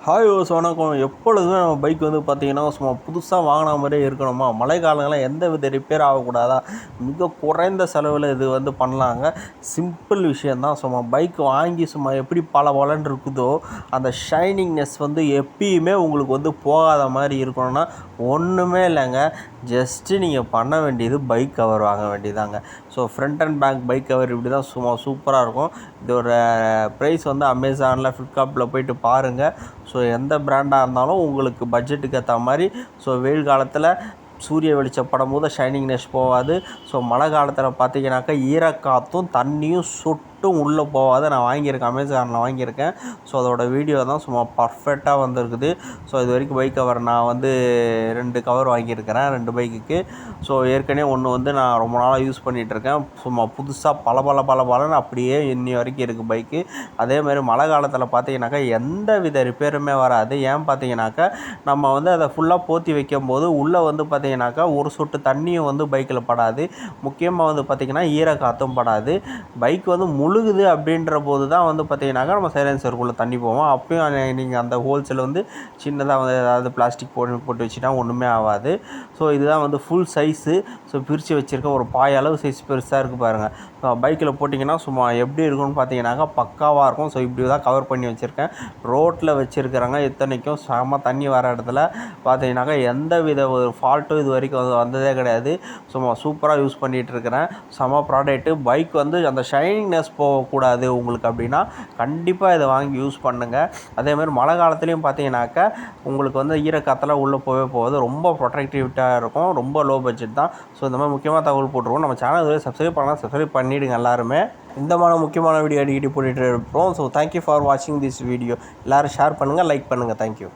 Hi வணக்கம். எப்பொழுதுமே நம்ம பைக் வந்து பார்த்திங்கன்னா சும்மா புதுசாக வாங்கின மாதிரியே இருக்கணுமா, மழை காலங்கள்லாம் எந்த வித ரிப்பேர் ஆகக்கூடாதா, மிக குறைந்த செலவில் இது வந்து பண்ணலாங்க. சிம்பிள் விஷயந்தான். சும்மா பைக் வாங்கி சும்மா எப்படி பல பலன் இருக்குதோ அந்த ஷைனிங்னஸ் வந்து எப்பயுமே உங்களுக்கு வந்து போகாத மாதிரி இருக்கணும்னா ஒன்றுமே இல்லைங்க. ஜஸ்ட்டு நீங்கள் பண்ண வேண்டியது பைக் கவர் வாங்க வேண்டியதாங்க. So front and back bike cover இப்படி தான் சும்மா சூப்பராக இருக்கும். இதோட ப்ரைஸ் வந்து அமேசானில், ஃப்ளிப்கார்ட்டில் போய்ட்டு பாருங்கள். ஸோ எந்த பிராண்டாக இருந்தாலும் உங்களுக்கு பட்ஜெட்டுக்கு ஏற்ற மாதிரி. ஸோ வெயில் காலத்தில் சூரிய வெளிச்சம் படும்போது ஷைனிங்னஸ் போகாது. ஸோ மழை காலத்தில் பார்த்தீங்கன்னாக்கா ஈரக்காற்றும் தண்ணியும் சுட்டும் உள்ளே போகாது. நான் வாங்கியிருக்கேன், அமேசானில் வாங்கியிருக்கேன். ஸோ அதோடய வீடியோ தான் சும்மா பர்ஃபெக்டாக வந்திருக்குது. ஸோ இது வரைக்கும் பைக் கவர் நான் வந்து 2 கவர் வாங்கியிருக்கிறேன் 2 பைக்குக்கு. ஸோ ஏற்கனவே ஒன்று வந்து நான் ரொம்ப நாளாக யூஸ் பண்ணிகிட்ருக்கேன். சும்மா புதுசாக பலன்னு அப்படியே இன்னி வரைக்கும் இருக்குது பைக்கு. அதேமாதிரி மழை காலத்தில் பார்த்தீங்கன்னாக்கா எந்த வித ரிப்பேருமே வராது. ஏன் பார்த்தீங்கன்னாக்கா நம்ம வந்து அதை ஃபுல்லாக போற்றி வைக்கும்போது உள்ளே வந்து பார்த்தீங்கன்னாக்கா ஒரு சொட்டு தண்ணியும் வந்து பைக்கில் படாது. முக்கியமாக வந்து பார்த்திங்கன்னா ஈரக்காற்றும் படாது. பைக் வந்து முழுகுது அப்படின்ற போது தான் வந்து பார்த்திங்கனாக்கா நம்ம சைலன்சருக்குள்ளே தண்ணி போவோம். அப்பயும் நீங்கள் அந்த ஹோல்ஸில் வந்து சின்னதாக வந்து ஏதாவது பிளாஸ்டிக் போட்டு வச்சுட்டா ஒன்றுமே ஆகாது. ஸோ இதுதான் வந்து ஃபுல் சைஸு. ஸோ பிரித்து வச்சுருக்க ஒரு பாய் அளவு சைஸ் பெருசாக இருக்குது பாருங்கள். பைக்கில் போட்டிங்கன்னா சும்மா எப்படி இருக்குன்னு பார்த்தீங்கன்னாக்கா பக்காவாக இருக்கும். ஸோ இப்படி தான் கவர் பண்ணி வச்சுருக்கேன். ரோட்டில் வச்சுருக்கிறாங்க இத்தனைக்கும் செம தண்ணி வர இடத்துல பார்த்தீங்கன்னாக்கா எந்த வித ஒரு ஃபால்ட்டும் இது வரைக்கும் வந்ததே கிடையாது. சும்மா சூப்பராக யூஸ் பண்ணிகிட்ருக்கிறேன். செம ப்ராடக்ட்டு. பைக் வந்து அந்த ஷைனிங்னஸ் போகக்கூடாது உங்களுக்கு அப்படின்னா கண்டிப்பாக இதை வாங்கி யூஸ் பண்ணுங்கள். அதேமாதிரி மழை காலத்துலேயும் பார்த்தீங்கன்னாக்கா உங்களுக்கு வந்து ஈரக்காற்றெல்லாம் உள்ளே போகாது. ரொம்ப ப்ரொடெக்டிவிட்டாக இருக்கும். ரொம்ப லோ பட்ஜெட் தான். ஸோ இந்த மாதிரி முக்கியமாக தகவல் போட்டுருவோம். நம்ம சேனல் இதுவரை சப்ஸ்கிரைப் பண்ணலாம், சப்ஸ்கிரைப் பண்ணிவிடுங்க எல்லாருமே. இந்த மாதிரி முக்கியமான வீடியோ அடிக்கடி போட்டுகிட்டு இருப்போம். ஸோ தேங்க்யூ ஃபார் வாட்சிங் திஸ் வீடியோ. எல்லோரும் ஷேர் பண்ணுங்கள், லைக் பண்ணுங்கள். தேங்க்யூ.